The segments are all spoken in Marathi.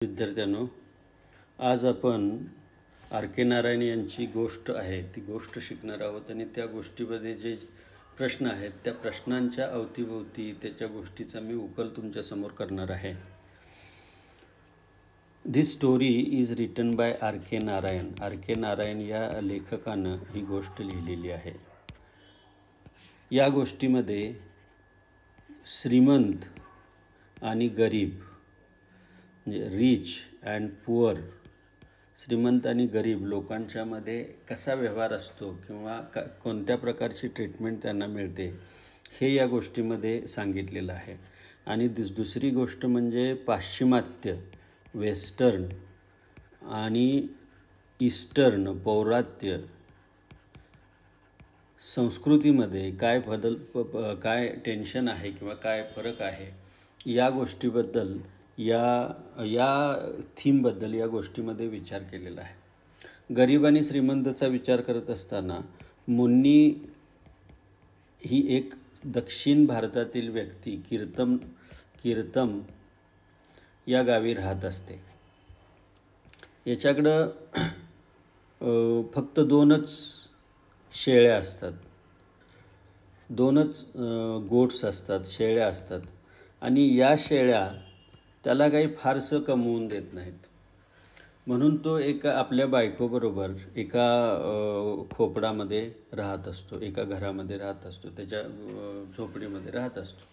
विद्यार्थ्यांनो, आज आपण आर के नारायण यांची गोष्ट आहे ती गोष्ट शिकणार आहोत आणि त्या गोष्टीमध्ये जे प्रश्न आहेत त्या प्रश्नांच्या अवतीभोवती त्याच्या गोष्टीचा मी उकल तुमच्यासमोर करणार आहे. This story is written by R K Narayan. R K Narayan या लेखकानं ही गोष्ट लिहिलेली आहे. या गोष्टीमध्ये श्रीमंत आणि गरीब म्हणजे रिच अँड पुअर, श्रीमंत आणि गरीब लोकांच्यामध्ये कसा व्यवहार असतो किंवा कोणत्या प्रकारची ट्रीटमेंट त्यांना मिळते हे या गोष्टीमध्ये सांगितलेलं आहे. आणि दुसरी गोष्ट म्हणजे पाश्चिमात्य वेस्टर्न आणि ईस्टर्न पौरात्य संस्कृतीमध्ये काय टेन्शन आहे किंवा काय फरक आहे या गोष्टीबद्दल या थीमबद्दल या गोष्टीमध्ये विचार केलेला आहे. गरीब आणि श्रीमंतचा विचार करत असताना मुन्नी ही एक दक्षिण भारतातील व्यक्ती कीर्तम या गावी राहत असते. याच्याकडं फक्त दोनच शेळ्या असतात, दोनच गोट्स असतात, शेळ्या असतात. आणि या शेळ्या त्याला काही फारसं कमवून देत नाहीत. म्हणून तो आपल्या बायकोबरोबर एका खोपडामध्ये राहत असतो, एका घरामध्ये राहत असतो, त्याच्या झोपडीमध्ये राहत असतो.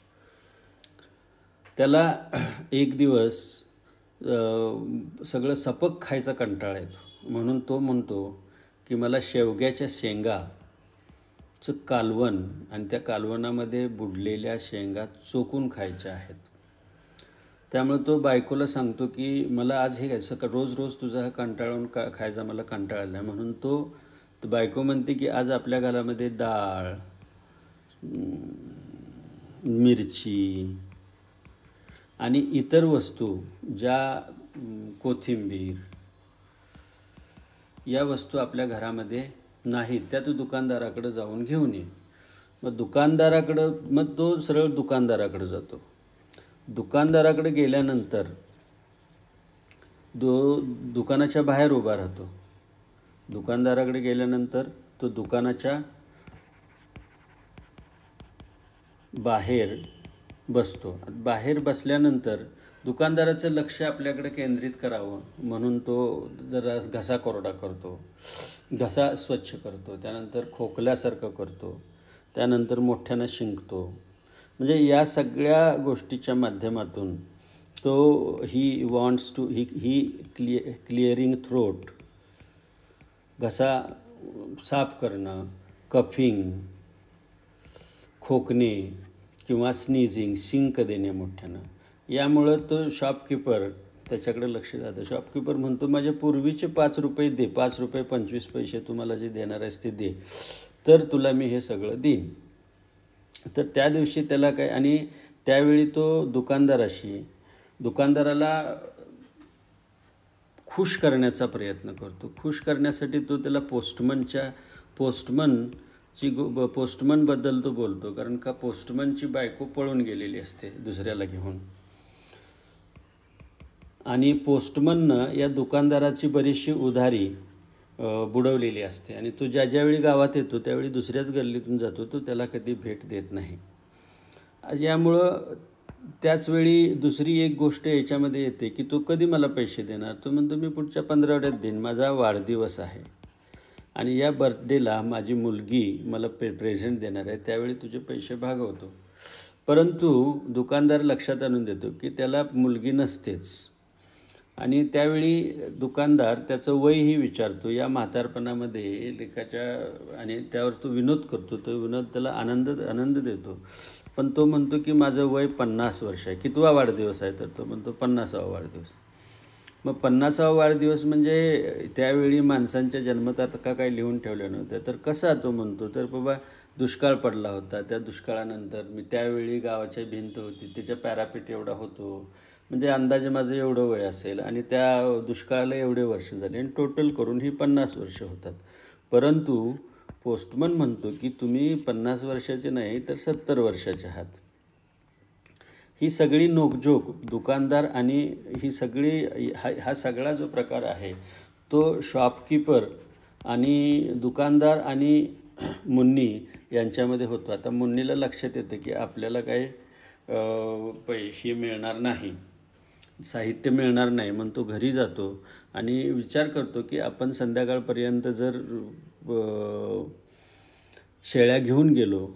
त्याला एक दिवस सगळं सपक खायचा कंटाळा येतो. म्हणून तो म्हणतो की मला शेवग्याच्या शेंगाचं कालवण आणि त्या कालवणामध्ये बुडलेल्या शेंगा चोकून खायच्या आहेत. त्यामुळे तो बायकोला सांगतो की मला आज हे घ्यायचं, रोज रोज तुझा हा कंटाळून खायचा मला कंटाळा आला. म्हणून तो बायको म्हणते की आज आपल्या घरामध्ये डाळ, मिरची आणि इतर वस्तू ज्या कोथिंबीर या वस्तू आपल्या घरामध्ये नाहीत त्या तू दुकानदाराकडे जाऊन घेऊन ये. मग तो सरळ दुकानदाराकडे जातो. दुकानदाराकडे गेल्यानंतर दुकानाच्या बाहेर उभा राहतो. दुकानदाराकडे गेल्यानंतर तो दुकानाच्या बाहेर बसतो. बाहेर बसल्यानंतर दुकानदाराचं लक्ष आपल्याकडे केंद्रित करावं म्हणून तो जरा घसा कोरडा करतो, घसा स्वच्छ करतो, त्यानंतर खोकल्यासारखं करतो, त्यानंतर मोठ्यानं शिंकतो. म्हणजे या सगळ्या गोष्टीच्या माध्यमातून तो ही क्लिअरिंग थ्रोट, घसा साफ करणं, कफिंग, खोकणे किंवा स्नीझिंग, शिंक देणे मोठ्यानं, यामुळं तो शॉपकीपर त्याच्याकडे लक्ष जातं. शॉपकीपर म्हणतो माझ्या पूर्वीचे 5 रुपये दे, 5 रुपये 25 पैसे तुम्हाला जे देणार आहेस ते दे, तर तुला मी हे सगळं देईन. तर त्या दिवशी त्याला काय, आणि त्यावेळी तो दुकानदाराला खुश करण्याचा प्रयत्न करतो. खुश करण्यासाठी तो त्याला पोस्टमनबद्दल तो बोलतो, कारण का पोस्टमनची बायको पळून गेलेली असते दुसऱ्याला घेऊन. आणि पोस्टमननं या दुकानदाराची बरीचशी उधारी बुडवलेली असते आणि तो ज्यावेळी गावात येतो त्यावेळी दुसऱ्याच गल्लीतून जातो, तो त्याला कधी भेट देत नाही. यामुळं त्याचवेळी दुसरी एक गोष्ट याच्यामध्ये येते की तो कधी मला पैसे देणार. तो म्हणतो मी पुढच्या 15 आठवड्यात देईन, माझा वाढदिवस आहे आणि या बर्थडेला माझी मुलगी मला प्रेझेंट देणार आहे, त्यावेळी तुझे पैसे भागवतो. परंतु दुकानदार लक्षात आणून देतो की त्याला मुलगी नसतेच. आणि त्यावेळी दुकानदार त्याचं वयही विचारतो या म्हातारपणामध्ये लेखाच्या, आणि त्यावर तो विनोद करतो. तो विनोद त्याला आनंद देतो. पण तो म्हणतो की माझं वय 50 वर्ष आहे. कितवा वाढदिवस आहे? तर तो म्हणतो 50वा वाढदिवस. मग 50वा वाढदिवस म्हणजे त्यावेळी माणसांच्या जन्मतात काही लिहून ठेवलं नव्हतं. तर कसा तो म्हणतो, तर बाबा दुष्काळ पडला होता, त्या दुष्काळानंतर मी त्यावेळी गावाची भिंत होती त्याच्या पॅरापीट एवढा होतो, म्हणजे अंदाजे माझं एवढं वय असेल आणि त्या दुष्काळाला एवढे वर्ष झाले आणि टोटल करून ही 50 वर्ष होतात. परंतु पोस्टमन म्हणतो की तुम्ही 50 वर्षाचे नाही तर 70 वर्षाचे आहात. ही सगळी नोकझोक दुकानदार आणि ही सगळी हा सगळा जो प्रकार आहे तो शॉपकीपर आणि दुकानदार आणि मुन्नी यांच्यामध्ये होतो. आता मुन्नीला लक्षात येतं की आपल्याला काही पैसे मिळणार नाही, साहित्य मिळणार नाही, म्हणून तो घरी जातो आणि विचार करतो की आपण संध्याकाळपर्यंत जर शेळ्या घेऊन गेलो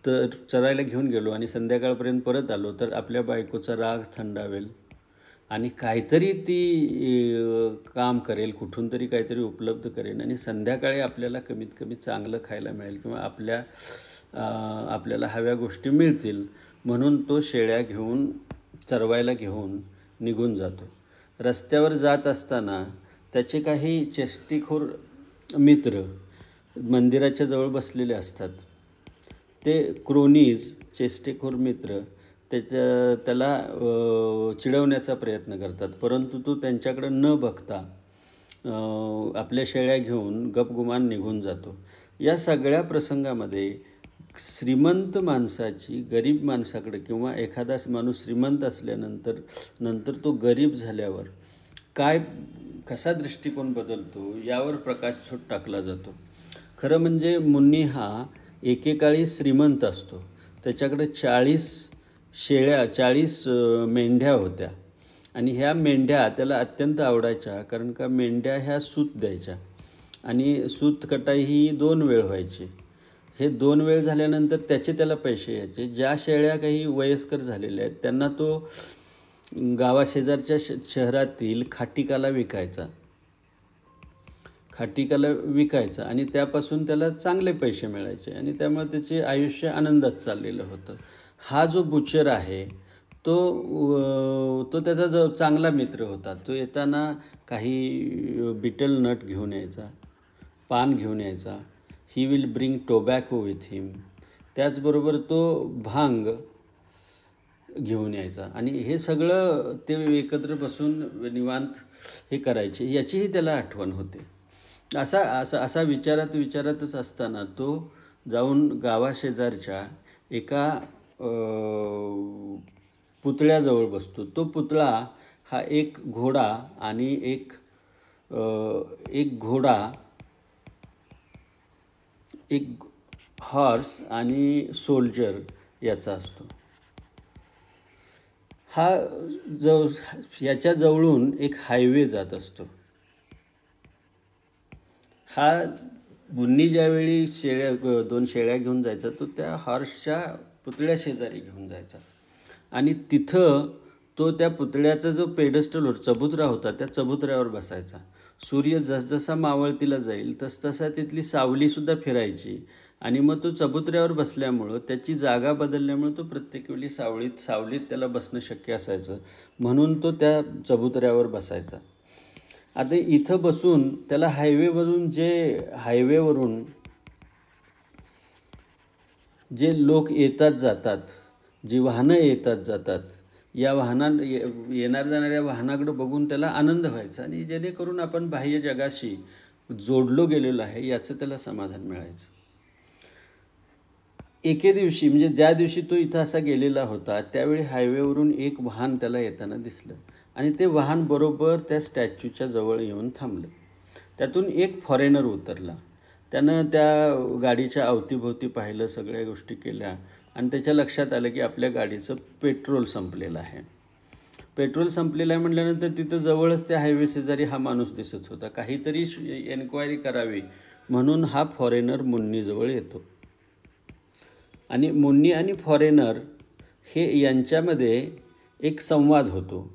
तर चरायला घेऊन गेलो आणि संध्याकाळपर्यंत परत आलो तर आपल्या बायकोचा राग थंडावेल आणि काहीतरी ती काम करेल, कुठून तरी काहीतरी उपलब्ध करेल आणि संध्याकाळी आपल्याला कमीत कमी चांगलं खायला मिळेल किंवा आपल्याला हव्या गोष्टी मिळतील, म्हणून तो शेळ्या घेऊन चरवायला घेऊन निघून जातो. रस्त्यावर जात असताना त्याचे काही चेष्टीखोर मित्र मंदिराच्या जवळ बसलेले असतात. ते क्रोनीज, चेष्टेखोर मित्र त्याला चिडवण्याचा प्रयत्न करतात, परंतु तो त्यांच्याकडे न बघता आपल्या शेळ्या घेऊन गपगुमान निघून जातो. या सगळ्या प्रसंगामध्ये श्रीमंत माणसाची गरीब माणसाकडे किंवा एखादा माणूस श्रीमंत असल्यानंतर तो गरीब झाल्यावर कसा दृष्टिकोन बदलतो यावर प्रकाशझोत टाकला जातो. खरं म्हणजे मुन्नी हा एकेकाळी श्रीमंत असतो. त्याच्याकडे 40 मेंढ्या होत्या आणि ह्या मेंढ्या त्याला अत्यंत आवडायच्या, कारण का मेंढ्या ह्या सूत द्यायच्या आणि सूत कटाई ही 2 वेळ व्हायची. हे 2 वेळ झाल्यानंतर त्याला पैसे यायचे. ज्या शेळ्या काही वयस्कर झालेल्या आहेत त्यांना तो गावाशेजारच्या शहरातील खाटीकाला विकायचा आणि त्यापासून त्याला चांगले पैसे मिळायचे आणि त्यामुळे त्याचे आयुष्य आनंदात चाललेलं होतं. हा जो बुचर आहे तो त्याचा चांगला मित्र होता. तो येताना काही बिटल नट घेऊन यायचा, पान घेऊन यायचा. He will bring tobacco with him. त्याचबरोबर तो भांग घेऊन यायचा आणि हे सगळं ते एकत्र बसून निवांत हे करायचे, याचीही त्याला आठवण होते. असा विचारातच असताना तो जाऊन गावाशेजारच्या एका पुतळ्याजवळ बसतो. तो पुतळा हा एक घोडा आणि एक हॉर्स आणि सोल्जर याचा असतो. याच्या जवळून एक हायवे जात असतो. मुन्नी ज्यावेळी 2 शेळ्या घेऊन जायचा तो त्या हॉर्सच्या पुतळ्या शेजारी घेऊन जायचा आणि तिथं तो त्या पुतळ्याचा जो पेडस्टल चबुतरा होता त्या चबुतऱ्यावर बसायचा. सूर्य जसजसा मावळतीला जाईल तसतसा तिथली सावलीसुद्धा फिरायची आणि मग तो चबुतऱ्यावर बसल्यामुळं त्याची जागा बदलल्यामुळं तो प्रत्येक वेळी सावलीत त्याला बसणं शक्य असायचं, म्हणून तो त्या चबुतऱ्यावर बसायचा. आता इथं बसून त्याला हायवेवरून जे लोक येतात जातात, जी वाहनं येतात जातात, या येणाऱ्या जाणाऱ्या वाहनाकडे बघून त्याला आनंद व्हायचा आणि जेणेकरून आपण बाह्य जगाशी जोडलो गेलेलो आहे याचं त्याला समाधान मिळायचं. एके दिवशी म्हणजे ज्या दिवशी तो इथं असा गेलेला होता त्यावेळी हायवेवरून एक वाहन त्याला येताना दिसलं आणि ते वाहन बरोबर त्या स्टॅच्यूच्या जवळ येऊन थांबलं. त्यातून एक फॉरेनर उतरला. त्यानं त्या गाडीच्या अवतीभोवती पाहिलं, सगळ्या गोष्टी केल्या आणि त्याच्या लक्षात आलं की आपल्या गाडीचं पेट्रोल संपलेलं आहे. पेट्रोल संपलेलं आहे म्हटल्यानंतर तिथं जवळच त्या हायवे शेजारी हा माणूस दिसत होता. काहीतरी एन्क्वायरी करावी म्हणून हा फॉरेनर मुन्नीजवळ येतो आणि मुन्नी आणि फॉरेनर यांच्यामध्ये एक संवाद होतो.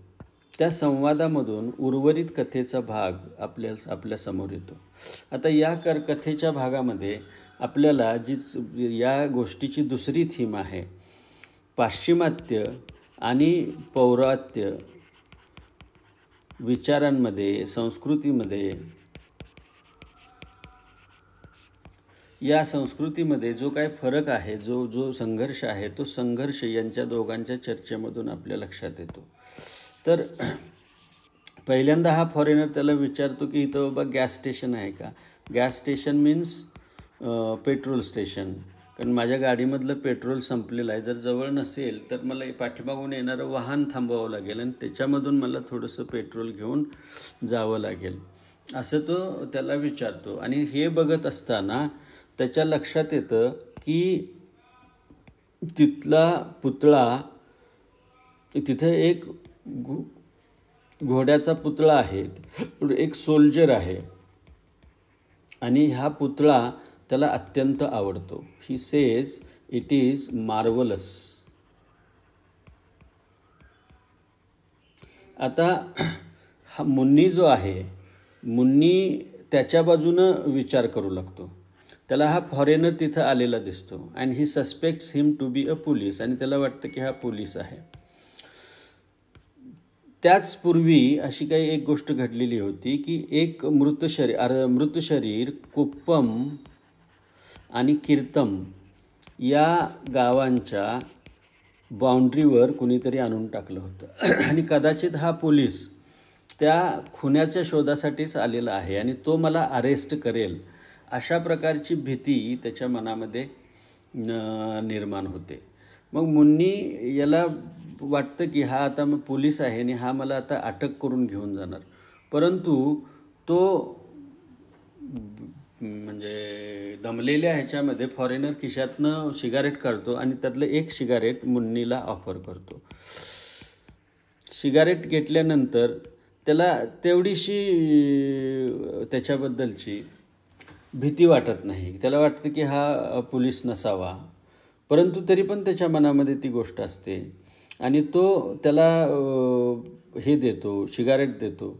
त्या संवादामधून उर्वरित कथेचा भाग आपल्यासमोर येतो. आता या कथेच्या भागामध्ये आपल्याला या गोष्टीची दुसरी थीम आहे, पाश्चिमात्य आणि पौरात्य विचारांमध्ये, संस्कृतीमध्ये, या संस्कृतीमध्ये जो काय फरक आहे, जो संघर्ष आहे, तो संघर्ष यांच्या दोघांच्या चर्चेमधून आपल्या लक्षात येतो. तर पहिल्यांदा हा फॉरेनर त्याला विचारतो की इथं बाबा गॅस स्टेशन आहे का. Gas station means petrol station, कारण माझ्या गाडीमधलं पेट्रोल संपलेलं आहे. जर जवळ नसेल तर मला पाठीमागून येणारं वाहन थांबवावं लागेल आणि त्याच्यामधून मला थोडंसं पेट्रोल घेऊन जावं लागेल, असं तो त्याला विचारतो. आणि हे बघत असताना त्याच्या लक्षात येतं की तिथला पुतळा, तिथे एक घोड्याचा पुतळा आहे, एक सोल्जर आहे आणि हा पुतळा त्याला अत्यंत आवडतो. He says it is marvellous. आता हा मुन्नी जो आहे, मुन्नी त्याच्या बाजूनं विचार करू लागतो. त्याला हा फॉरेनर तिथं आलेला दिसतो and he suspects him to be a police, आणि त्याला वाटतं की हा पोलीस आहे. त्याचपूर्वी अशी काही एक गोष्ट घडलेली होती की एक मृत शरीर कुप्पम आणि कीर्तम या गावांच्या बाउंड्रीवर कुणीतरी आणून टाकलं होतं आणि कदाचित हा पोलीस त्या खुन्याच्या शोधासाठीच आलेला आहे आणि तो मला अरेस्ट करेल, अशा प्रकारची भीती त्याच्या मनामध्ये निर्माण होते. मग मुन्नी याला वाटतं की हा आता मग पोलीस आहे आणि हा मला आता अटक करून घेऊन जाणार. परंतु तो म्हणजे दमलेल्या ह्याच्यामध्ये फॉरेनर खिशातनं सिगारेट काढतो आणि त्यातलं एक सिगारेट मुन्नीला ऑफर करतो. सिगारेट घेतल्यानंतर त्याला तेवढीशी त्याच्याबद्दलची भीती वाटत नाही. त्याला वाटतं की हा पोलीस नसावा, परंतु तरी पण त्याच्या मनामध्ये ती गोष्ट असते आणि तो त्याला हे देतो, सिगारेट देतो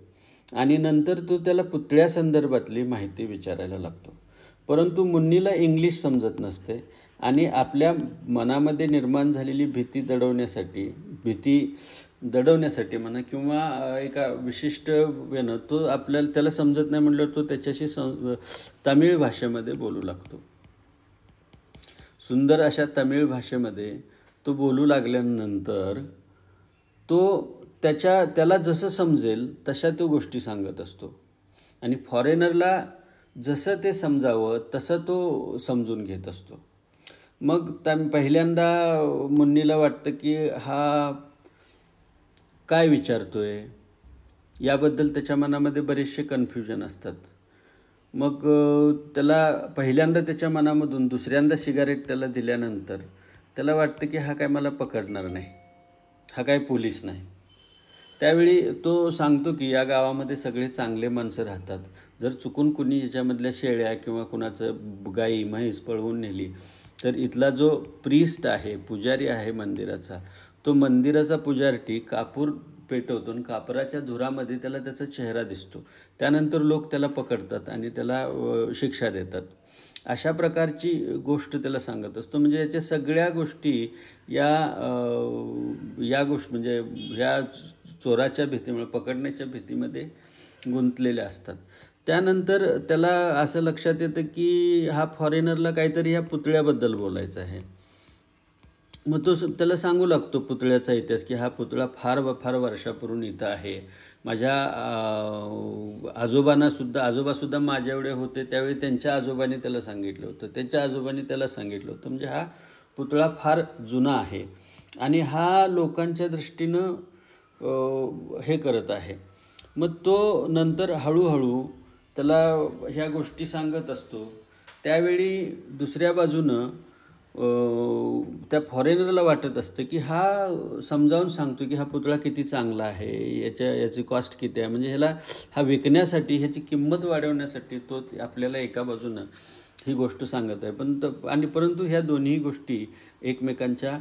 आणि नंतर तो त्याला पुतळ्यासंदर्भातली माहिती विचारायला लागतो. परंतु मुन्नीला इंग्लिश समजत नसते आणि आपल्या मनामध्ये निर्माण झालेली भीती दडवण्यासाठी म्हणा किंवा एका विशिष्ट वेनं तो त्याला समजत नाही म्हटल्यावर तो त्याच्याशी तमिळ भाषेमध्ये बोलू लागतो. सुंदर अशा तमिळ भाषेमध्ये तो बोलू लागल्यानंतर तो त्याला जसं समजेल तशा तो गोष्टी सांगत असतो आणि फॉरेनरला जसं ते समजावं तसं तो समजून घेत असतो. मग पहिल्यांदा मुन्नीला वाटतं की हा काय विचारतोय याबद्दल त्याच्या मनामध्ये बरेचसे कन्फ्युजन असतात. मग त्याला पहिल्यांदा त्याच्या मनामधून दुसऱ्यांदा सिगारेट त्याला दिल्यानंतर त्याला वाटतं की हा काय मला पकडणार नाही, हा काय पोलीस नाही. त्यावेळी तो सांगतो की या गावामध्ये सगळे चांगले माणसं राहतात. जर चुकून कुणी याच्यामधल्या शेळ्या किंवा कुणाचं गाई म्हैस पळवून नेली तर इथला जो प्रीस्ट आहे, पुजारी आहे मंदिराचा, तो मंदिराचा पुजारी कापूर पेटवतो आणि कापराच्या धुरामध्ये त्याला त्याचा चेहरा दिसतो. त्यानंतर लोक त्याला पकडतात आणि त्याला शिक्षा देतात. अशा प्रकारची गोष्ट त्याला सांगत असतो. म्हणजे याच्या सगळ्या गोष्टी या गोष्टी म्हणजे ह्या चोराच्या भीतीमुळे, पकडण्याच्या भीतीमध्ये गुंतलेल्या असतात. त्यानंतर त्याला असं लक्षात येतं की हा फॉरेनरला काहीतरी या पुतळ्याबद्दल बोलायचं आहे. मग तो त्याला सांगू लागतो पुतळ्याचा इतिहास की हा पुतळा फार वर्षापूर्वी इथं आहे. माझ्या आजोबासुद्धा माझ्या एवढे होते त्यावेळी त्यांच्या आजोबांनी त्याला सांगितलं होतं, त्यांच्या आजोबांनी त्याला सांगितलं होतं. म्हणजे हा पुतळा फार जुना आहे आणि हा लोकांच्या दृष्टीनं हे करत आहे. मग तो नंतर हळूहळू त्याला ह्या गोष्टी सांगत असतो. त्यावेळी दुसऱ्या बाजूनं त्या फॉरेनरला वाटत असतं की हा समजावून सांगतो की हा पुतळा किती चांगला आहे, याची कॉस्ट किती आहे, म्हणजे हा विकण्यासाठी, ह्याची किंमत वाढवण्यासाठी तो आपल्याला एका बाजूनं ही गोष्ट सांगत आहे. परंतु ह्या दोन्ही गोष्टी एकमेकांच्या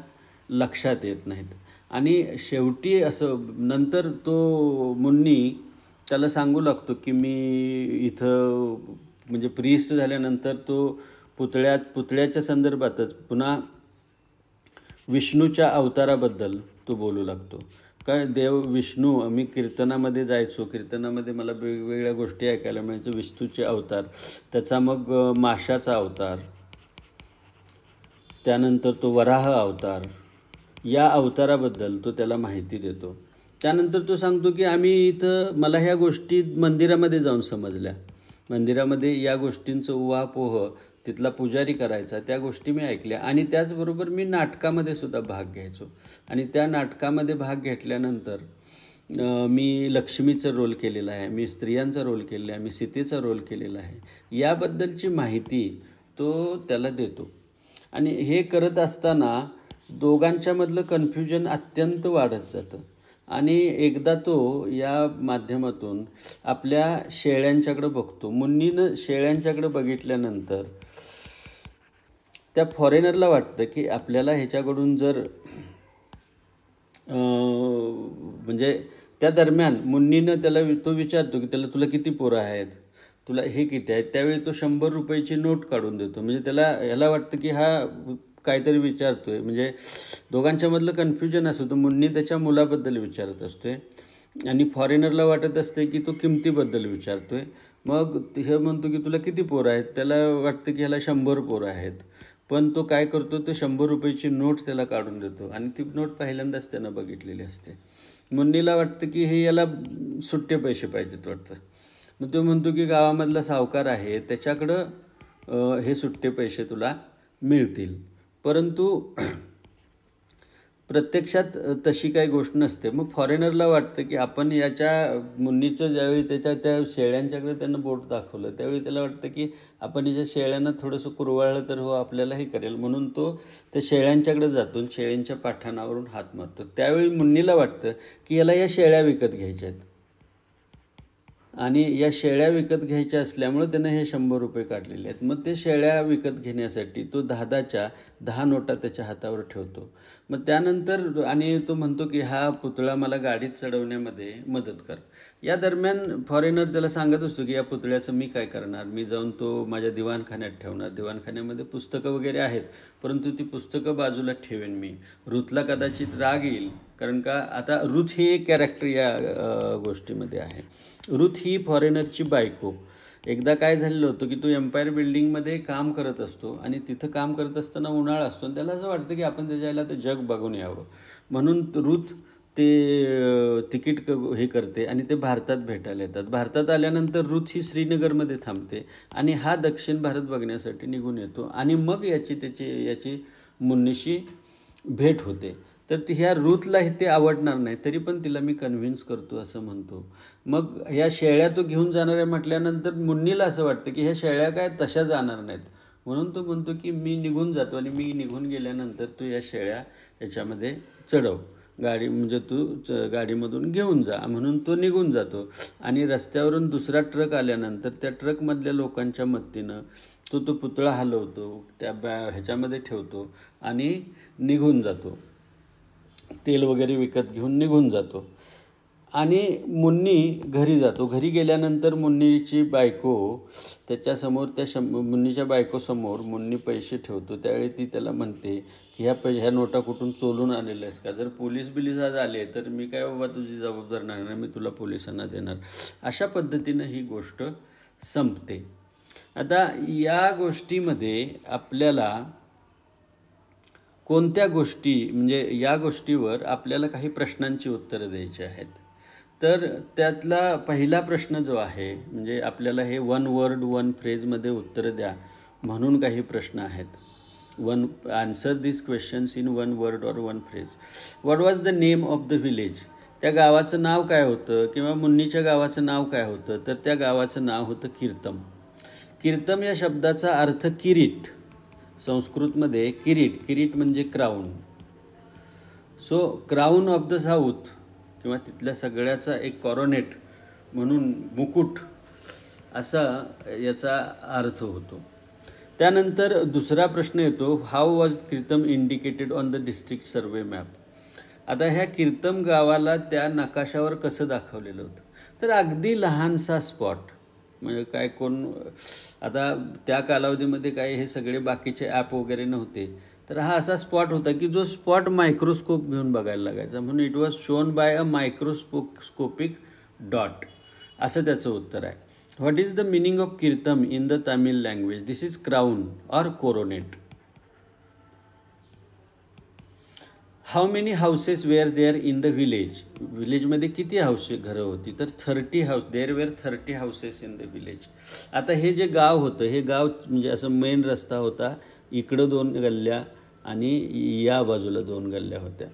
लक्षात येत नाहीत. आणि शेवटी असं नंतर तो मुन्नी त्याला सांगू लागतो की मी इथं म्हणजे प्रीस्ट झाल्यानंतर तो पुतळ्याच्या संदर्भातच पुन्हा विष्णूच्या अवताराबद्दल तो बोलू लागतो. काय विष्णू, मी कीर्तनामध्ये जायचो, कीर्तनामध्ये मला वेगवेगळ्या गोष्टी ऐकायला मिळायचं. विष्णूचे अवतार, त्याचा मग माशाचा अवतार, त्यानंतर तो वराह अवतार, या अवताराबद्दल तो त्याला माहिती देतो. त्यानंतर तो सांगतो की मला ह्या गोष्टी मंदिरामध्ये जाऊन समजल्या. मंदिरामध्ये या गोष्टींचं उहापोह तिथला पुजारी करायचा, त्या गोष्टी मी ऐकल्या. आणि त्याचबरोबर मी नाटकामध्ये सुद्धा भाग घ्यायचो. आणि त्या नाटकामध्ये भाग घेतल्यानंतर मी लक्ष्मीचा रोल केलेला आहे, मी स्त्रियांचा रोल केलेला आहे, मी सीतेचा रोल केलेला आहे. याबद्दलची माहिती तो त्याला देतो. आणि हे करत असताना दोघांच्यामधलं कन्फ्युजन अत्यंत वाढत जातं. आणि एकदा तो या माध्यमातून आपल्या शेळ्यांच्याकडं बघतो. मुन्नीनं शेळ्यांच्याकडं बघितल्यानंतर त्या फॉरेनरला वाटतं की आपल्याला ह्याच्याकडून जर म्हणजे त्या दरम्यान मुन्नीनं त्याला तो विचारतो की तुला किती पोरं आहेत, तुला हे किती आहेत. त्यावेळी तो 100 रुपयाची नोट काढून देतो. म्हणजे ह्याला वाटतं की हा काहीतरी विचारतोय. म्हणजे दोघांच्यामधलं कन्फ्युजन असतं. मुन्नी त्याच्या मुलाबद्दल विचारत असतोय आणि फॉरेनरला वाटत असते की तो किमतीबद्दल विचारतोय. मग हे म्हणतो की तुला किती पोरं आहेत, त्याला वाटतं की ह्याला 100 पोरं आहेत. पण तो काय करतो, तो 100 रुपयाची नोट त्याला काढून देतो आणि ती नोट पहिल्यांदाच त्यानं बघितलेली असते. मुन्नीला वाटतं की हे याला सुट्टे पैसे पाहिजेत वाटतं. मग तो म्हणतो की गावामधला सावकार आहे, त्याच्याकडं हे सुट्टे पैसे तुला मिळतील. परंतु प्रत्यक्षात तशी काही गोष्ट नसते. मग फॉरेनरला वाटतं की आपण याच्या मुन्नीचं ज्यावेळी त्या शेळ्यांच्याकडे त्यानं बोट दाखवलं, त्यावेळी त्याला वाटतं की आपण याच्या शेळ्यांना थोडंसं कुरवाळलं तर आपल्यालाही करेल. म्हणून तो त्या शेळ्यांच्याकडे जातो, शेळ्यांच्या पाठाणावरून हात मारतो. त्यावेळी मुन्नीला वाटतं की याला या शेळ्या विकत घ्यायच्या आहेत आणि या शेळ्या विकत घ्यायच्या असल्यामुळं त्यानं हे 100 रुपये काढलेले आहेत. मग ते शेळ्या विकत घेण्यासाठी तो 10 नोटा त्याच्या हातावर ठेवतो. मग त्यानंतर आणि तो म्हणतो की हा पुतळा मला गाडीत चढवण्यामध्ये मदत कर. या दरम्यान फॉरेनर त्याला सांगत असतो की या पुतळ्याचं मी काय करणार, मी जाऊन तो माझ्या दिवाणखान्यात ठेवणार. दिवाणखान्यामध्ये पुस्तकं वगैरे आहेत, परंतु ती पुस्तकं बाजूला ठेवेन मी. रुथला कदाचित राग येईल, कारण का आता रुथ ही एक कॅरेक्टर या गोष्टीमध्ये आहे. रुथ ही फॉरेनरची बायको. एकदा काय झालेलं होतं की तो एम्पायर बिल्डिंगमध्ये काम करत असतो आणि तिथं काम करत असताना उन्हाळा असतो आणि त्याला असं वाटतं की आपण त्याच्याला ते जग बघून यावं. म्हणून रुथ ते तिकीट हे करते आणि ते भारतात भेटायला येतात. भारतात आल्यानंतर रुथ ही श्रीनगरमध्ये थांबते आणि हा दक्षिण भारत बघण्यासाठी निघून येतो. आणि मग याची मुन्नीशी भेट होते. तर ह्या रुथला ते आवडणार नाही, तरी पण तिला मी कन्व्हिन्स करतो असं म्हणतो. मग ह्या शेळ्या तो घेऊन जाणार आहे म्हटल्यानंतर मुन्नीला असं वाटतं की ह्या शेळ्या काय तशा जाणार नाहीत. म्हणून तो म्हणतो की मी निघून जातो आणि मी निघून गेल्यानंतर तू या शेळ्या याच्यामध्ये चढव, गाडी म्हणजे तू गाडीमधून घेऊन जा. म्हणून तो निघून जातो आणि रस्त्यावरून दुसरा ट्रक आल्यानंतर त्या ट्रकमधल्या लोकांच्या मदतीनं तो पुतळा हलवतो, त्या ह्याच्यामध्ये ठेवतो आणि निघून जातो. तेल वगैरे विकत घेऊन निघून जातो आणि मुन्नी घरी जातो. घरी गेल्यानंतर मुन्नीची बायको त्याच्यासमोर मुन्नीच्या बायकोसमोर मुन्नी पैसे ठेवतो. त्यावेळी ती त्याला म्हणते की ह्या नोटा कुठून चोरून आलेल्या आहेस का, जर पोलीस आज आले तर मी काय बाबा तुझी जबाबदार नाही, मी तुला पोलिसांना देणार. अशा पद्धतीनं ही गोष्ट संपते. आता या गोष्टीमध्ये आपल्याला कोणत्या गोष्टी म्हणजे या गोष्टीवर आपल्याला काही प्रश्नांची उत्तरं द्यायची आहेत. तर त्यातला पहिला प्रश्न जो आहे म्हणजे आपल्याला हे 1 वर्ड 1 फ्रेजमध्ये उत्तरं द्या म्हणून काही प्रश्न आहेत. Answer this questions in 1 word और 1 phrase. What was the name of the village. त्या गावाचं नाव काय होतं किंवा मुन्नीच्या गावाचं नाव काय होतं. तर त्या गावाचं नाव होतं कीर्तम. कीर्तम या शब्दाचा अर्थ किरीट. संस्कृतमध्ये किरीट म्हणजे crown. So crown of the south किंवा तिथल्या सगळ्याचा एक कॉरोनेट म्हणून मुकुट असा याचा अर्थ होतो. त्यानंतर दुसरा प्रश्न येतो, how was Kirtam indicated on the district survey map. आता ह्या कीर्तम गावाला त्या नकाशावर कसं दाखवलेलं होतं. तर अगदी लहानसा स्पॉट म्हणजे काय आता त्या कालावधीमध्ये काय हे सगळे बाकीचे ॲप वगैरे नव्हते. तर हा असा स्पॉट होता की जो स्पॉट मायक्रोस्कोप घेऊन बघायला लागायचा. म्हणून it was shown by a microscopic dot असं त्याचं उत्तर आहे. What is the meaning of Kirtam in the Tamil language. This is crown or coronet. How many houses were there in the village. विलेजमध्ये किती घरं होती, तर 30 house. There were 30 houses in the village. आता हे जे गाव होतं, हे गाव म्हणजे असं मेन रस्ता होता, इकडं 2 गल्ल्या आणि या बाजूला 2 गल्ल्या होत्या,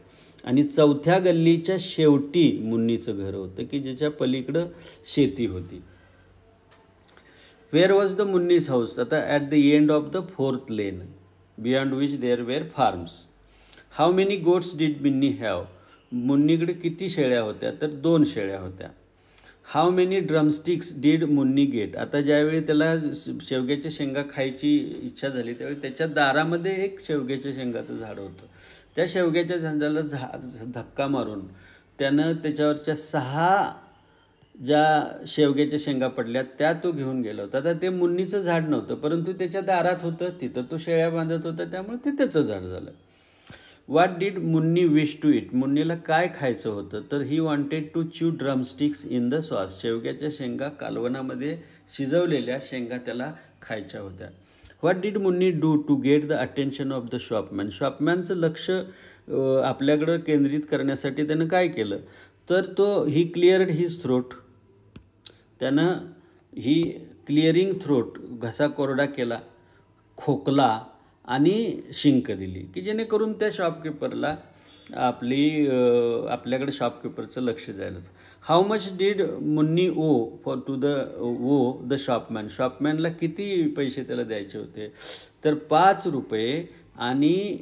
आणि 4थ्या गल्लीच्या शेवटी मुन्नीचं घर होतं की ज्याच्या पलीकडं शेती होती. Where was the Muni's house. आता at the end of the 4th lane beyond which there were farms. How many goats did Muni have. मुन्नीकडे किती शेळ्या होत्या, तर 2 शेळ्या होत्या. How many drumsticks did Muni get. आता ज्यावेळी त्याला शेवग्याच्या शेंगा खायची इच्छा झाली त्यावेळी त्याच्या दारामध्ये एक शेवग्याच्या शेंगाचं झाड होतं. त्या शेवग्याच्या झाडाला धक्का मारून त्यानं त्याच्यावरच्या 6 ज्या शेवग्याच्या शेंगा पडल्या त्या तो घेऊन गेला होता. आता ते मुन्नीचं झाड नव्हतं, परंतु त्याच्या दारात होतं, तिथं तो शेळ्या बांधत होता, त्यामुळे ते त्याचं झाड झालं. What did Muni wish to eat. मुन्नीला काय खायचं होतं, तर he wanted to chew drumsticks in the sauce. शेवग्याच्या शेंगा कालवणामध्ये शिजवलेल्या शेंगा त्याला खायच्या होत्या. What did Muni do to get the attention of the shopman. शॉपमॅनचं लक्ष आपल्याकडं केंद्रित करण्यासाठी त्यानं काय केलं, तर तो ही क्लिअर्ड हिज थ्रोट. त्यानं ही क्लिअरिंग थ्रोट, घसा कोरडा केला, खोकला आणि शिंक दिली, की जेणेकरून त्या शॉपकीपरला आपल्याकडे शॉपकीपरचं लक्ष जायला. How much did Muni for to the shopman. शॉपमॅनला किती पैसे त्याला द्यायचे होते, तर 5 रुपये आणि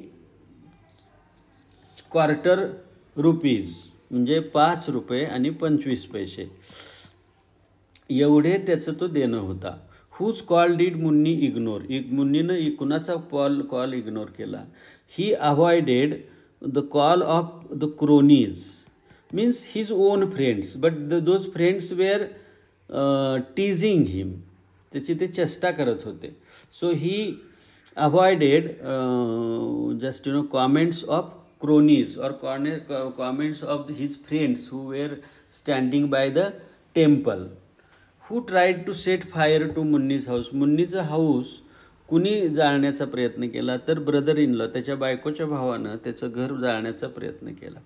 क्वार्टर रुपीज, म्हणजे 5 रुपये आणि 25 पैसे एवढे त्याचं तो देणं होता. Whose call did Muni ignore. मुन्नीनं कुणाचा कॉल इग्नोर केला. He avoided the call of the cronies, means his own friends, but those friends were teasing him. त्याची ते चेष्टा करत होते. So he avoided just comments of cronies or comments of his friends who were standing by the temple. Who tried to set fire to Munni's house. मुन्नीचं हाऊस कुणी जाळण्याचा प्रयत्न केला, तर ब्रदर इन लॉ, त्याच्या बायकोच्या भावानं त्याचं घर जाळण्याचा प्रयत्न केला.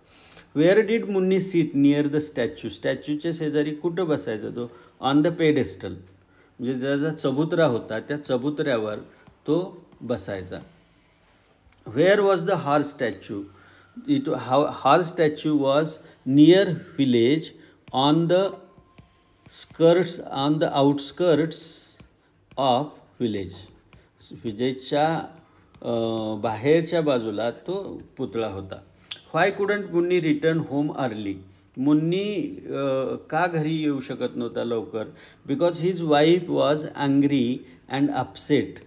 Where did Muni sit near the statue. स्टॅच्यूच्या शेजारी कुठं बसायचा तो, ऑन द पेडेस्टल, म्हणजे त्याचा चबुतरा होता त्या चबुतऱ्यावर तो बसायचा. Where was the horse statue. Horse statue was near village on the outskirts of village. विजेच्या बाहेरच्या बाजूला तो पुतळा होता. Why couldn't Munni return home early. Munni का घरी येऊ शकत नव्हता लवकर, because his wife was angry and upset.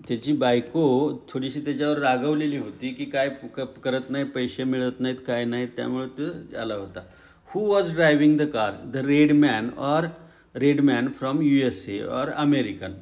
त्याची बायको थोडीशी त्याच्यावर रागवलेली होती की काय करत नाही, पैसे मिळत नाहीत, काय नाहीत, त्यामुळे तो आला होता. Who was driving the car. The red man from USA और American.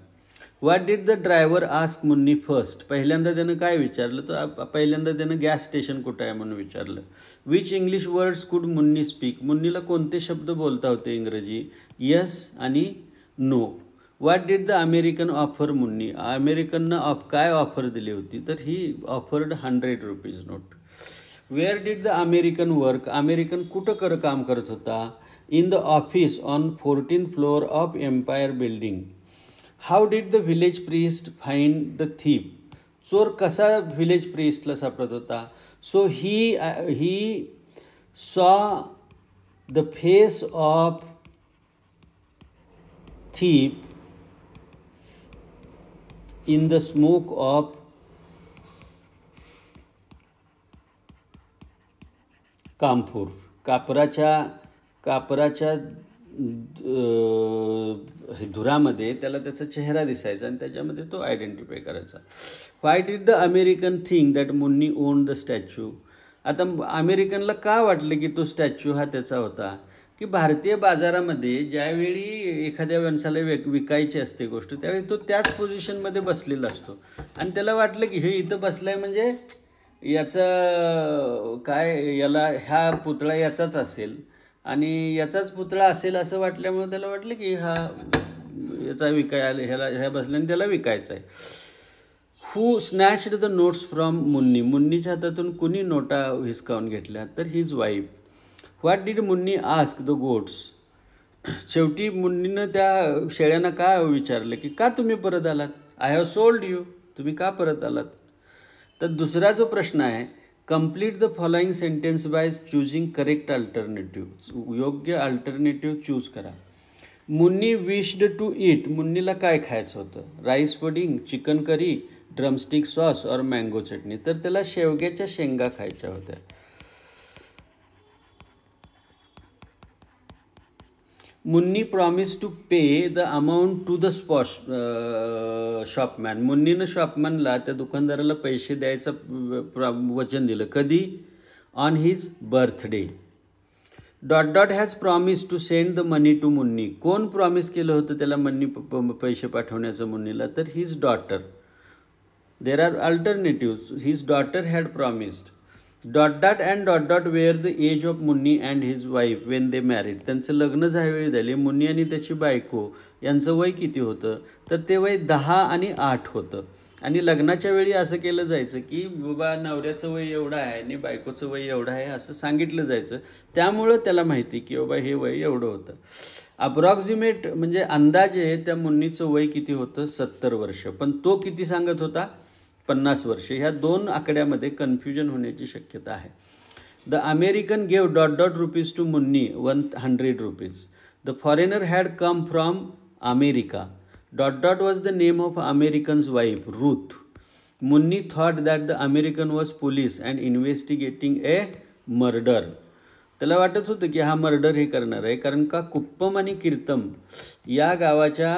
What did the driver ask Munni first. पहिल्यांदा त्यानं काय विचारलं, तर पहिल्यांदा त्यानं गॅस स्टेशन कुठं आहे म्हणून विचारलं. विच इंग्लिश वर्ड्स कुड मुन्नी स्पीक. मुन्नीला कोणते शब्द बोलता होते इंग्रजी, येस आणि no. What did the American offer Muni. अमेरिकननं काय ऑफर दिली होती, तर he offered 100 rupees note. Where did the American work. American कुठं काम करत होता, in the office on 14th floor of empire building. How did the village priest find the thief. चोर कसा व्हिलेज प्रीस्टला सापडत होता. So he saw the face of thief in the smoke of camphor. कापराच्या धुरामध्ये त्याला त्याचा चेहरा दिसायचा आणि त्याच्यामध्ये तो आयडेंटिफाय करायचा. Why did the American think that Muni own the statue. आता अमेरिकनला का वाटलं की तो स्टॅच्यू हा त्याचा होता, की भारतीय बाजारामध्ये ज्यावेळी एखाद्या माणसाला विकायची असते गोष्ट, त्यावेळी तो त्याच पोझिशनमध्ये बसलेला असतो आणि त्याला वाटलं की हे इथं बसलाय म्हणजे याचं काय, याला ह्या पुतळा याचाच असेल आणि याचाच पुतळा असेल असं वाटल्यामुळे त्याला वाटलं की हा याचा ह्या बसल्याने त्याला विकायचा आहे. हू स्नॅच्ड द नोट्स फ्रॉम मुन्नी, मुन्नीच्या हातातून कुणी नोटा हिसकावून घेतल्या, तर his wife. What did Munni ask the goats, शेवटी मुन्नीनं त्या शेळ्यांना का विचारलं की का तुम्ही परत आलात, आय हॅव सोल्ड यू, तुम्ही का परत आलात. तर दुसरा जो प्रश्न आहे, complete the following sentence by choosing correct alternative, योग्य अल्टरनेटिव्ह चूज करा. मुन्नी विश्ड टू ईट, मुन्नीला काय खायचं होतं, rice pudding, chicken curry, drumstick sauce और मँगो चटणी, तर त्याला शेवग्याच्या शेंगा खायच्या होत्या. Muni promise to pay the amount to the shopman, मुन्नीनं शॉपमॅनला, त्या दुकानदाराला पैसे द्यायचं वचन दिलं. कधी, on his birthday. Dot dot has promise to send the money to Munni, कोण प्रॉमिस केलं होतं त्याला पैसे पाठवण्याचं मुन्नीला, तर his daughter. There are alternative, his daughter had promised. Dot dot and dot dot where the age of Munni and his wife when they married, त्यांचं लग्न ज्यावेळी झाले, मुन्नी आणि त्याची बायको यांचं वय किती होतं, तर ते वय 10 आणि 8 होतं. आणि लग्नाच्या वेळी असं केलं जायचं की बाबा नवऱ्याचं वय एवढं आहे आणि बायकोचं वय एवढं आहे असं सांगितलं जायचं, त्यामुळं त्याला माहिती की बाबा हे वय एवढं होतं. अप्रॉक्सिमेट म्हणजे अंदाजे त्या मुन्नीचं वय किती होतं, 70 वर्ष, पण तो किती सांगत होता, 50 वर्षे. ह्या दोन आकड्यामध्ये कन्फ्युजन होण्याची शक्यता आहे. The American gave dot dot rupees to Munni 100 rupees. The foreigner had come from America. Dot dot was the name of American's wife Ruth. Munni thought that the American was police and investigating a murder. त्याला वाटत होतं की हा मर्डर हे करणार आहे, कारण का कुप्पम आणि कीर्तम या गावाच्या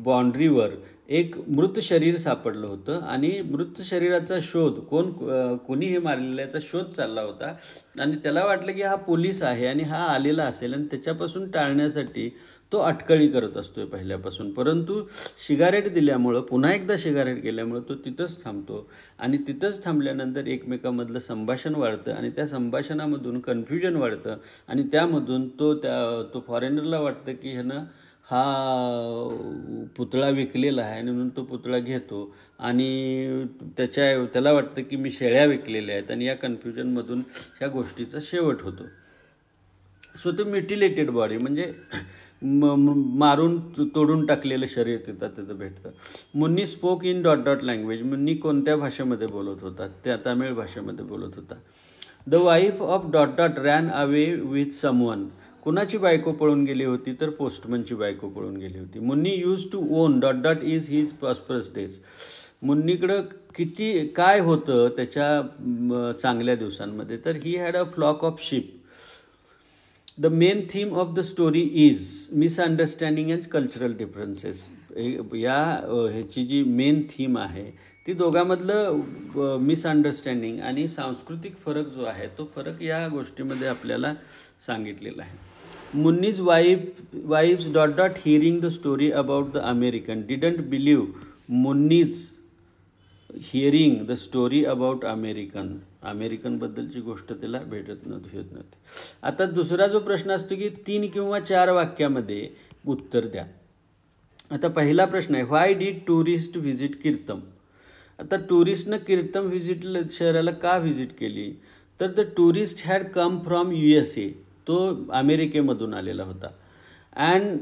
बाँड्रीवर एक मृत शरीर सापडलं होतं आणि मृत शरीराचा शोध कोणी हे मारलेलं याचा शोध चालला होता. आणि त्याला वाटलं की हा पोलीस आहे आणि हा आलेला असेल आणि त्याच्यापासून टाळण्यासाठी तो अटकळी करत असतोय पहिल्यापासून. परंतु सिगारेट दिल्यामुळं, पुन्हा एकदा सिगारेट गेल्यामुळं तो तिथंच थांबतो आणि तिथंच थांबल्यानंतर एकमेकांमधलं संभाषण वाढतं आणि त्या संभाषणामधून कन्फ्युजन वाढतं आणि त्यामधून तो फॉरेनरला वाटतं की ह्यानं हा पुतळा विकलेला आहे आणि म्हणून तो पुतळा घेतो आणि त्याला वाटतं की मी शेळ्या विकलेल्या आहेत आणि या कन्फ्युजनमधून ह्या गोष्टीचा शेवट होतो. सो ते म्युटिलेटेड बॉडी म्हणजे मारून तोडून टाकलेलं शरीर तिथं भेटतं. Munni spoke in dot dot language. Munni कोणत्या भाषेमध्ये बोलत होता, त्या तामिळ भाषेमध्ये बोलत होता. The wife of dot dot ran away with someone. कुणाची बायको पळून गेली होती, तर पोस्टमनची बायको पळून गेली होती. Muni use to own dot dot is his prosperous days. मुन्नीकडं काय होतं त्याच्या चांगल्या दिवसांमध्ये, तर he had a flock of sheep. The main theme of the story is misunderstanding and cultural differences. ह्याची जी मेन थीम आहे ती दोघांमधलं मिसअंडरस्टँडिंग आणि सांस्कृतिक फरक जो आहे तो फरक या गोष्टीमध्ये आपल्याला सांगितलेला आहे. Muni's wife's dot dot hearing the story about the American didn't believe Muni's hearing the story about अमेरिकनबद्दलची गोष्ट त्याला भेटत नव्हती. आता दुसरा जो प्रश्न असतो की 3 किंवा 4 वाक्यामध्ये उत्तर द्या. आता पहिला प्रश्न आहे, व्हाय डिड टुरिस्ट व्हिजिट कीर्तम. आता टुरिस्टनं कीर्तम शहराला का व्हिजिट केली, तर the tourist had come from USA. तो अमेरिकेमधून आलेला होता. And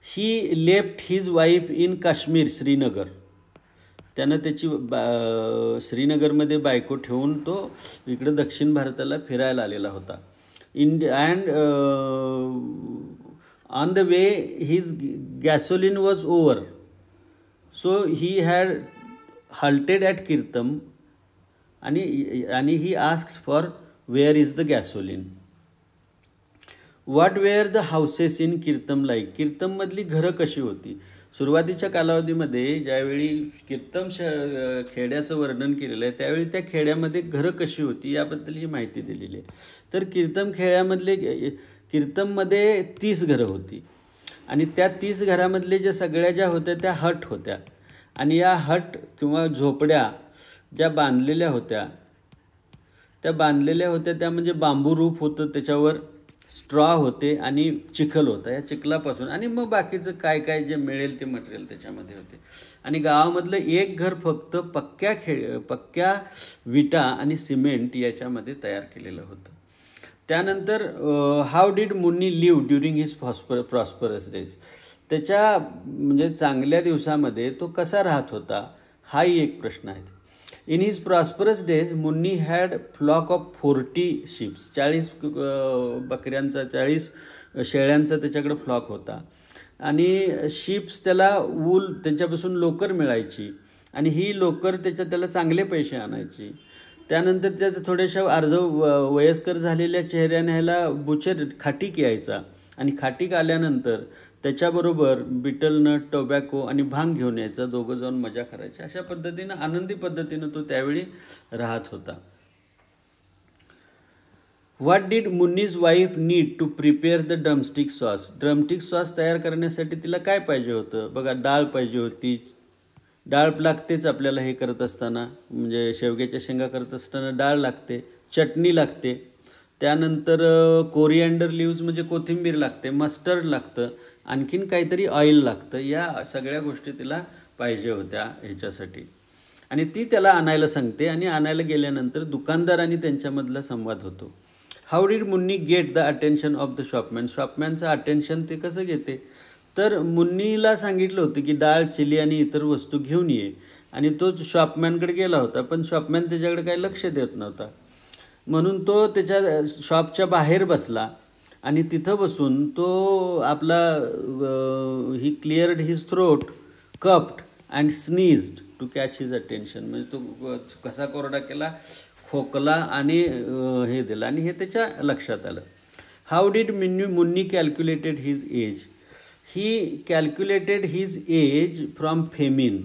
he left his wife in Kashmir Srinagar. त्यानं त्याची श्रीनगरमध्ये बायको ठेवून तो इकडं दक्षिण भारताला फिरायला आलेला होता. And on the way his gasoline was over, so he had halted at Kirtam आणि ही asked for where is the gasoline. What were the houses in Kirtam like. कीर्तममधली घरं कशी होती. सुरुवातीच्या कालावधीमध्ये ज्यावेळी कीर्तम खेड्याचं वर्णन केलेलं आहे त्यावेळी त्या खेड्यामध्ये घरं कशी होती याबद्दल ही माहिती दिलेली आहे. तर कीर्तममध्ये 30 घरं होती आणि त्या 30 घरामधले ज्या होत्या त्या हट होत्या आणि या हट किंवा झोपड्या ज्या बांधलेल्या होत्या त्या म्हणजे बांबू रूफ होतं त्याच्यावर स्ट्रॉ होते आणि चिखल होता, या चिखलापासून, आणि मग बाकीचं काय काय जे मिळेल ते मटेरियल त्याच्यामध्ये होते. आणि गावामधलं एक घर फक्त पक्क्या विटा आणि सिमेंट याच्यामध्ये तयार केलेलं होतं. त्यानंतर how did Munni live during his prosperous days, त्याच्या म्हणजे चांगल्या दिवसामध्ये तो कसा राहत होता, हाही एक प्रश्न आहे. In his prosperous days Munni had flock of 40 ships, 40 बकऱ्यांचा, 40 शेळ्यांचा त्याच्याकडे फ्लॉक होता. आणि शिप्स त्याला वूल, त्यांच्यापासून लोकर मिळायची, आणि ही लोकर त्याला चांगले पैसे आणायची. त्यानंतर त्याचं थोड्याशा वयस्कर झालेल्या चेहऱ्याने ह्याला बुचर खाटीक यायचा, आणि खाटीक आल्यानंतर त्याच्याबरोबर बिटल नट, टोबॅको आणि भांग घेऊन यायचा. दोघं जाऊन मजा करायचे. अशा पद्धतीनं, आनंदी पद्धतीनं तो त्यावेळी राहत होता. What did Muni's wife need to prepare the drumstick sauce, drumstick sauce तयार करण्यासाठी तिला काय पाहिजे होतं, बघा, डाळ पाहिजे होती. डाळ लागतेच आपल्याला हे करत असताना, म्हणजे शेवग्याच्या शेंगा करत असताना डाळ लागते, चटणी लागते, त्यानंतर कोरिअँडर लिव्ज म्हणजे कोथिंबीर लागते, मस्टर्ड लागतं, आणखीन काहीतरी ऑइल लागतं. या सगळ्या गोष्टी तिला पाहिजे होत्या ह्याच्यासाठी, आणि ती त्याला आणायला सांगते. आणि आणायला गेल्यानंतर दुकानदार आणि त्यांच्यामधला संवाद होतो. How did Muni get the attention of the shopman, शॉपमॅनचं अटेन्शन ते कसं घेते, तर मुन्नीला सांगितलं होतं की डाळ, चिली आणि इतर वस्तू घेऊन ये, आणि तो शॉपमॅनकडे गेला होता, पण शॉपमॅन त्याच्याकडे काही लक्ष देत नव्हता. म्हणून तो त्याच्या शॉपच्या बाहेर बसला, आणि तिथं बसून तो आपला he cleared his throat, coughed and sneezed to catch his attention, म्हणजे तो कसा कोरडा केला, खोकला आणि हे दिलं, आणि हे त्याच्या लक्षात आलं. How did Muni calculated his age, he calculated his age from famine,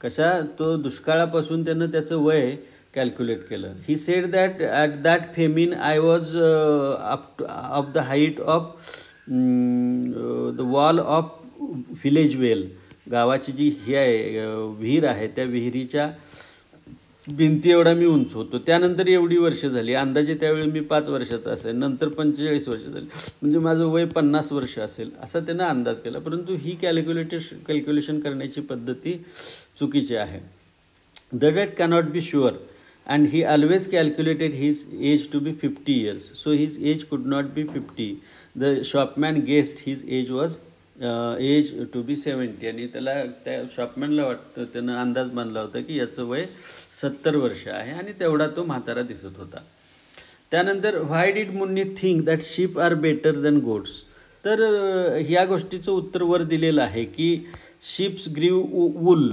कशा, तो दुष्काळापासून त्यानं त्याचं वय कॅल्क्युलेट केलं. He said that at that famine I was of the height of the wall of village well, गावाची जी ही आहे विहीर आहे, त्या विहिरीच्या भिंती एवढा मी उंच होतो. त्यानंतर एवढी वर्ष झाली, अंदाजे त्यावेळी मी 5 वर्षाचा असेल, नंतर 45 वर्ष झाली, म्हणजे माझं वय 50 वर्ष असेल, असा त्यानं अंदाज केला. परंतु ही कॅल्क्युलेशन करण्याची पद्धती चुकीची आहे. The date cannot be sure, and he always calculated his age to be 50 years, so his age could not be 50. The shopman guessed his age was age to be 70, आणि त्याला त्या शॉपमॅनला वाटतं, त्यानं अंदाज बांधला होता की याचं वय 70 वर्ष आहे, आणि तेवढा तो म्हातारा दिसत होता. त्यानंतर why did Muni think that sheep are better than goats, तर ह्या गोष्टीचं उत्तर वर दिलेलं आहे की शिप्स ग्रीव वूल,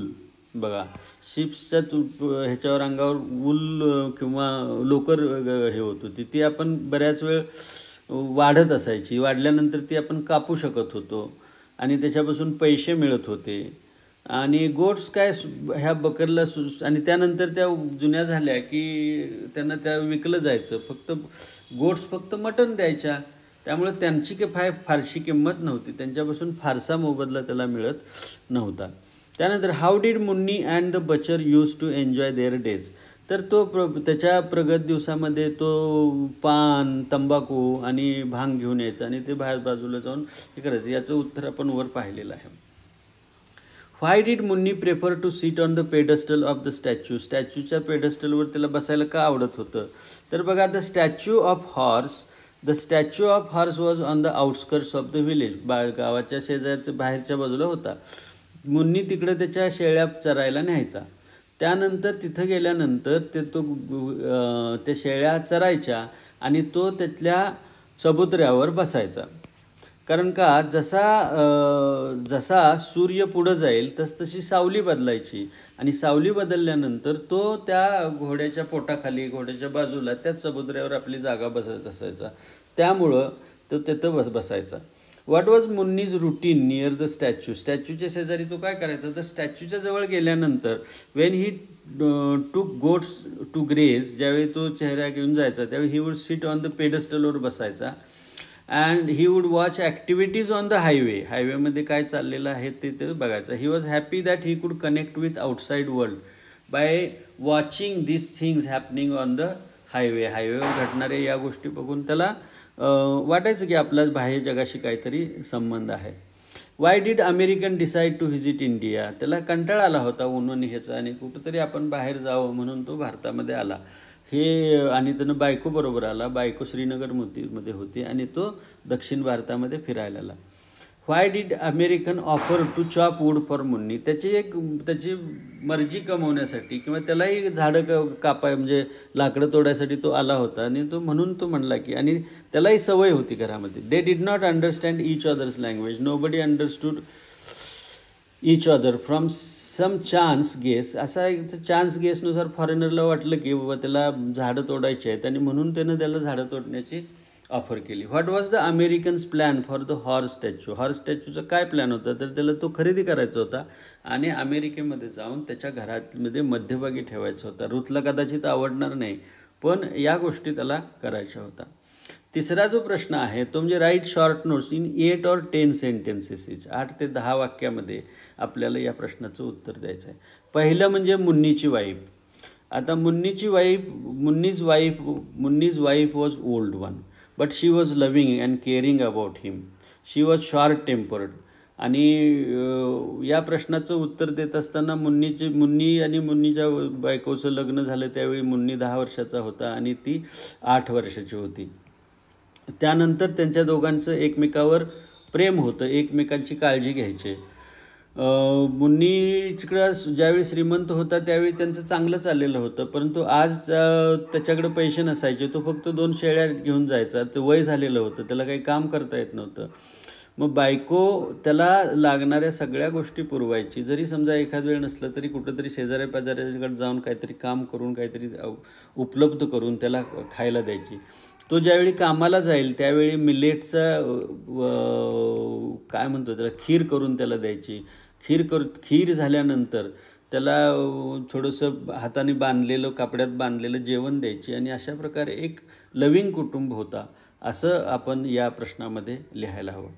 बघा, शिप्सच्या ह्याच्यावर अंगावर वूल किंवा लोकर हे होत होती, ती आपण बऱ्याच वेळ वाढत असायची, वाढल्यानंतर ती आपण कापू शकत होतो, आणि त्याच्यापासून पैसे मिळत होते. आणि गोट्स काय, ह्या बकरला आणि त्यानंतर त्या जुन्या झाल्या की त्यांना त्या विकलं जायचं, फक्त गोट्स फक्त मटण द्यायच्या, त्यामुळे त्यांची फारशी किंमत नव्हती, त्यांच्यापासून फारसा मोबदला त्याला मिळत नव्हता. त्यानंतर how did Muni and the butcher use to enjoy their days, तर तो त्याच्या प्रगत दिवसामध्ये तो पान, तंबाखू आणि भांग घेऊन यायचा, आणि ते बाहेर बाजूला जाऊन हे करायचं. याचं उत्तर आपण वर पाहिलेलं आहे. Why did Muni prefer to sit on the pedestal of the statue, स्टॅच्यूच्या पेडस्टलवर त्याला बसायला का आवडत होतं, तर बघा, the statue of horse was on the outskirts of the village, गावाच्या शेजारच्या बाहेरच्या बाजूला होता. मुन्नी तिकडे त्याच्या शेळ्या चरायला न्यायचा. त्यानंतर तिथं गेल्यानंतर त्या शेळ्या चरायच्या, आणि तो त्यातल्या चबुतऱ्यावर बसायचा. कारण का, जसा सूर्य पुढं जाईल तशी सावली बदलायची, आणि सावली बदलल्यानंतर तो त्या घोड्याच्या पोटाखाली, घोड्याच्या बाजूला त्या चबुतऱ्यावर आपली जागा बसत असायचा, त्यामुळं तो तिथं बसायचा. What was Muni's routine near the statue, स्टॅच्यूच्या शेजारी तो काय करायचा, तर स्टॅच्यूच्या जवळ गेल्यानंतर वेन ही टूक गोट्स टू ग्रेज, ज्यावेळी तो चेहरा घेऊन जायचा त्यावेळी he would sit on the पेडस्टलवर बसायचा, and he would watch activities on the हायवेमध्ये काय चाललेलं आहे ते बघायचं. He was happy that he could connect with outside world by watching this things happening on the हायवेवर घडणारे या गोष्टी बघून त्याला वाटायचं की आपला बाह्य जगाशी काहीतरी संबंध आहे. Why did American decide to visit India? त्याला कंटाळा आला होता ऊन ह्याचा आणि कुठंतरी आपण बाहेर जावं म्हणून तो भारतामध्ये आला. हे आणि त्यानं बायकोबरोबर आला. बायको श्रीनगरमध्ये होती आणि तो दक्षिण भारतामध्ये फिरायला आला. Why did American offer to chop wood for Muni? त्याची मर्जी कमवण्यासाठी किंवा त्यालाही झाडं कापाय म्हणजे लाकडं तोडायसाठी तो आला होता आणि म्हणून तो म्हणला की, आणि त्यालाही सवय होती घरामध्ये. They did not understand each others language. Nobody understood each other from some chance guess. असा एक चान्स गेसनुसार फॉरेनरला वाटलं की बाबा त्याला झाडं तोडायची आहेत आणि म्हणून त्यानं त्याला झाडं तोडण्याची ऑफर केली. What was the Americans plan for the horse statue? Horse स्टॅच्यूचा काय प्लॅन होता? तर त्याला तो खरेदी करायचा होता आणि अमेरिकेमध्ये जाऊन त्याच्या घरामध्ये मध्यभागी ठेवायचा होता. रुथला कदाचित आवडणार नाही, पण या गोष्टी त्याला करायच्या होता. तिसरा जो प्रश्न आहे तो म्हणजे write short notes in 8 or 10 sentences. 8 ते 10 वाक्यामध्ये आपल्याला या प्रश्नाचं उत्तर द्यायचं आहे. पहिलं म्हणजे मुन्नीची वाईफ. आता Muni's wife was old one, but she was loving and caring about him. She was short tempered. आणि या प्रश्नाचं उत्तर देत असताना मुन्नी आणि मुन्नीच्या बायकोचं लग्न झालं त्यावेळी मुन्नी 10 वर्षाचा होता आणि ती 8 वर्षाची होती. त्यानंतर त्यांच्या दोघांचं एकमेकावर प्रेम होतं, एकमेकांची काळजी घ्यायचे. मुन्नीकडं ज्यावेळी श्रीमंत होता त्यावेळी त्यांचं चांगलं चाललेलं होतं, परंतु आज त्याच्याकडे पैसे नसायचे. तो फक्त 2 शेळ्या घेऊन जायचा. ते वय झालेलं होतं, त्याला काही काम करता येत नव्हतं. मग बायको त्याला लागणाऱ्या सगळ्या गोष्टी पुरवायची. जरी समजा एखाद वेळ नसलं तरी कुठंतरी शेजाऱ्या पाजाऱ्याकडे जाऊन काहीतरी काम करून काहीतरी उपलब्ध करून त्याला खायला द्यायची. तो ज्यावेळी कामाला जाईल त्यावेळी मिलेटचा काय म्हणतो त्याला खीर करून त्याला द्यायची. खीर झाल्यानंतर त्याला थोडंसं हाताने बांधलेलं कापड्यात बांधलेलं जेवण द्यायची. आणि अशा प्रकारे एक लविंग कुटुंब होता असं आपण या प्रश्नामध्ये लिहायला हवं.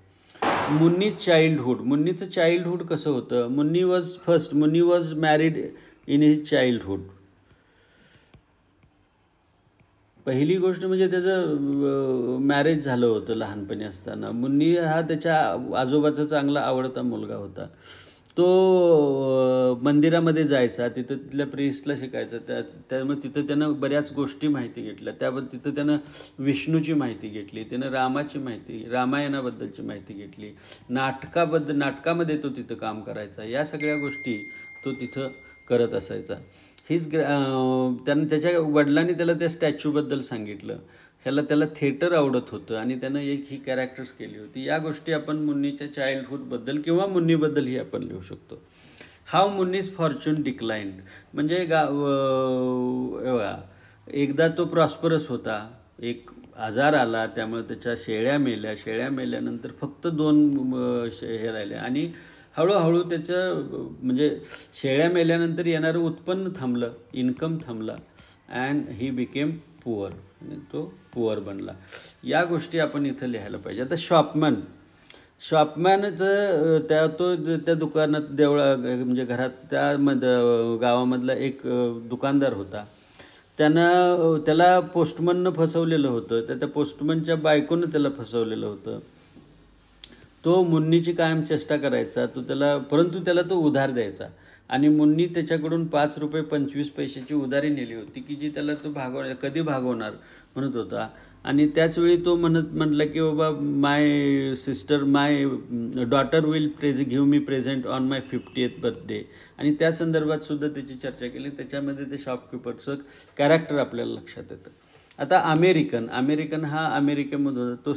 मुन्नी चाइल्डहूड. मुन्नीचं चाइल्डहूड कसं होतं? Munni was married in his childhood. पहिली गोष्ट म्हणजे त्याचं मॅरेज झालं होतं लहानपणी असताना. मुन्नी हा त्याच्या आजोबाचा चांगला आवडता मुलगा होता. तो मंदिरामध्ये जायचा, तिथल्या प्रिस्टला शिकायचा. त्यामुळे तिथं त्यानं बऱ्याच गोष्टी माहिती घेतल्या. तिथं त्यानं विष्णूची माहिती घेतली, त्यानं रामायणाबद्दलची माहिती घेतली. नाटकामध्ये तो तिथं काम करायचा. या सगळ्या गोष्टी तो तिथं करत असायचा. त्यानं त्याच्या वडिलांनी त्याला त्या स्टॅच्यूबद्दल सांगितलं. त्याला थिएटर आवडत होतं आणि त्यानं ही कॅरेक्टर्स केली होती. या गोष्टी आपण मुन्नीच्या चाइल्डहूडबद्दल किंवा मुन्नीबद्दल आपण लिहू शकतो. हाव मुन्नीज फॉर्च्यून डिक्लाइंड. म्हणजे एकदा तो प्रॉस्परस होता, एक आजार आला त्यामुळे त्याच्या शेळ्या मेल्यानंतर फक्त 2 हे राहिल्या आणि हळूहळू त्याचं म्हणजे शेळ्या मेल्यानंतर येणारं उत्पन्न थांबलं, इन्कम थांबला अँड ही बिकेम पुअर. तो पुअर बनला. या गोष्टी आपण इथं लिहायला पाहिजे. आता शॉपमॅनचं त्या दुकानात म्हणजे घरात गावामधला एक दुकानदार होता. त्याला पोस्टमननं फसवलेलं होतं. त्या पोस्टमनच्या बायकोनं त्याला फसवलेलं होतं. तो मुन्नीची कायम चेष्टा करायचा. परंतु त्याला तो उधार द्यायचा आणि मुन्नी त्याच्याकडून 5 रुपये 25 पैशाची उधारी नेली होती की जी त्याला तो कधी भागवणार म्हणत होता. आणि त्याचवेळी तो म्हटला की बाबा my daughter will give me present on my 50th birthday. आणि त्या संदर्भात सुद्धा त्याची चर्चा केली. त्याच्यामध्ये ते शॉपकीपरचं कॅरेक्टर आपल्याला लक्षात येतं. आता अमेरिकन हा अमेरिकेमध्ये होता. तो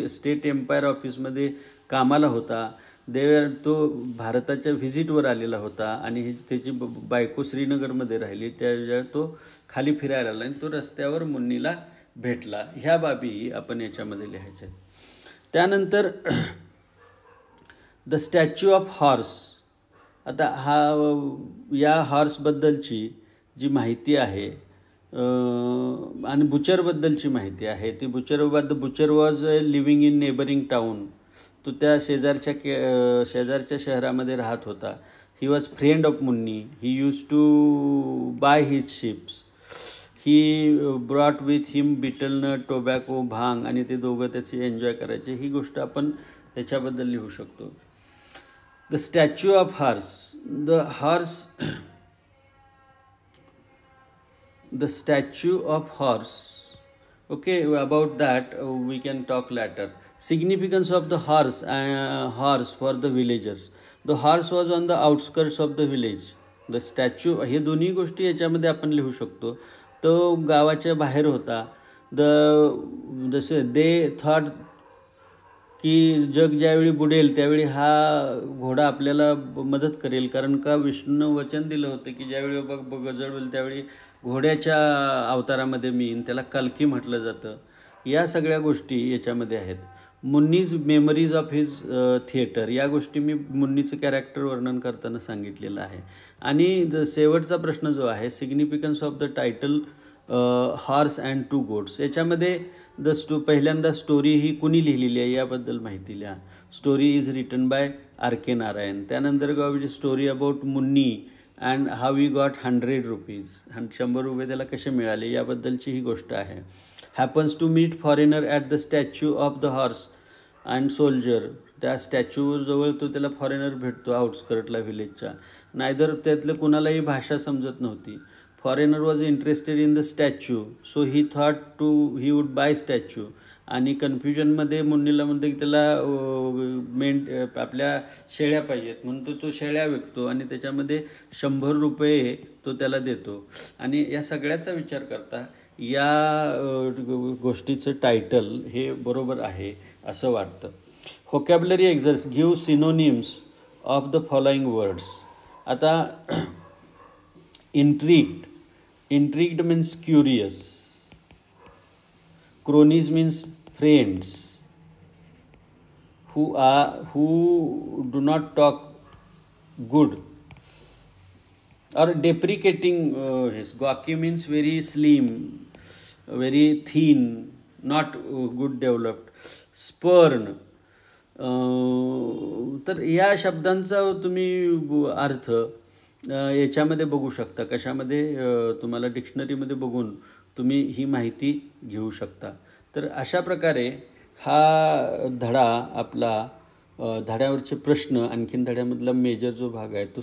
स्टेट एम्पायर ऑफिसमध्ये कामाला होता. तो भारताच्या व्हिजिटवर आलेला होता आणि त्याची बायको श्रीनगरमध्ये राहिली. त्यावेळेला तो खाली फिरायला आला आणि तो रस्त्यावर मुन्नीला भेटला. ह्या बाबी आपण याच्यामध्ये लिहायच्या आहेत. त्यानंतर द स्टॅच्यू ऑफ हॉर्स. आता या हॉर्सबद्दलची जी माहिती आहे आणि बुचरबद्दलची माहिती आहे ती butcher was living in neighbouring town. तो त्या शेजारच्या शहरामध्ये राहत होता. He was friend of Muni. He use to buy his sheeps. He brought with him betel nut, tobacco, भांग आणि ते दोघं त्याची एन्जॉय करायचे. ही गोष्ट आपण त्याच्याबद्दल लिहू शकतो. The statue of horse. The statue of horse. Okay, about that we can talk later. Significance of the horse for the villagers. The horse was on the outskirts of the village. The statue, हे दोन्ही गोष्टी याच्यामध्ये आपण लिहू शकतो. तो गावाच्या बाहेर होता. जसे दे थॉट की जग ज्यावेळी बुडेल त्यावेळी हा घोडा आपल्याला मदत करेल, कारण का विष्णूनं वचन दिलं होतं की ज्यावेळी गजळ होईल त्यावेळी घोड्याच्या अवतारामध्ये मी येईन. त्याला कल्की म्हटलं जातं. या सगळ्या गोष्टी याच्यामध्ये आहेत. मुन्नीज मेमरीज ऑफ हिज थिएटर, या गोष्टी मी मुन्नीचं कॅरेक्टर वर्णन करताना सांगितलेलं आहे. आणि शेवटचा प्रश्न जो आहे, significance of the title horse and to goats, याच्यामध्ये पहिल्यांदा स्टोरी ही कुणी लिहिलेली आहे याबद्दल माहिती लिहा. Story is written by R.K. Narayan. त्यानंतर story about Muni and how he got 100 rupees, 100 रुपये त्याला कसे मिळाले याबद्दलची ही गोष्ट आहे. Happens to meet foreigner at the statue of the horse and soldier. त्या स्टॅच्यूजवळ तो त्याला फॉरेनर भेटतो आउटस्कर्टला व्हिलेजच्या. नायदर त्यातलं कुणालाही भाषा समजत नव्हती. Foreigner was interested in the statue, so he thought he would buy statue. आणि कन्फ्युजनमध्ये मुन्नीला म्हणतो की त्याला आपल्या शेळ्या पाहिजेत, म्हणून तो शेळ्या विकतो आणि त्याच्यामध्ये 100 रुपये तो त्याला देतो. आणि या सगळ्याचा विचार करता या गोष्टीचं टायटल हे बरोबर आहे असं वाटतं. Vocabulary exercise. Give synonyms of the following words. आता intrigued means curious. Cronies means friends who do not talk good or deprecating. Gawky means very slim, very thin, not good developed. Spurn. तर या शब्दांचा तुम्ही अर्थ याच्यामध्ये बघू शकता. कशामध्ये? तुम्हाला डिक्शनरीमध्ये बघून तुम्ही ही माहिती घेऊ शकता. तर अशा प्रकारे हा धडा आपला, धड्यावरचे प्रश्न, आणखीन धड्यामधला मेजर जो भाग आहे तो